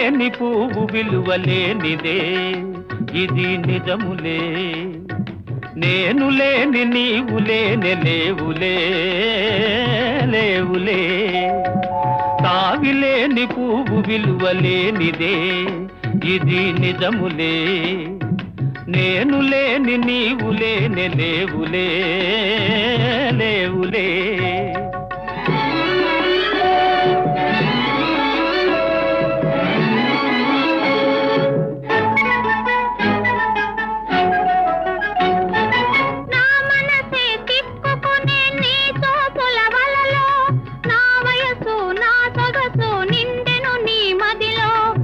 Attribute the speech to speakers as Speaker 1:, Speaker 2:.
Speaker 1: లేని పువ్వు విలువలేనిదే ఇది నిజములే నేను లేని నీవు లేని లేవులే లేవులే తావిలేని పువ్వు విలువలేనిదే ఇది నిజములే నేను లేని నీవు లేని లేవులే లేవులే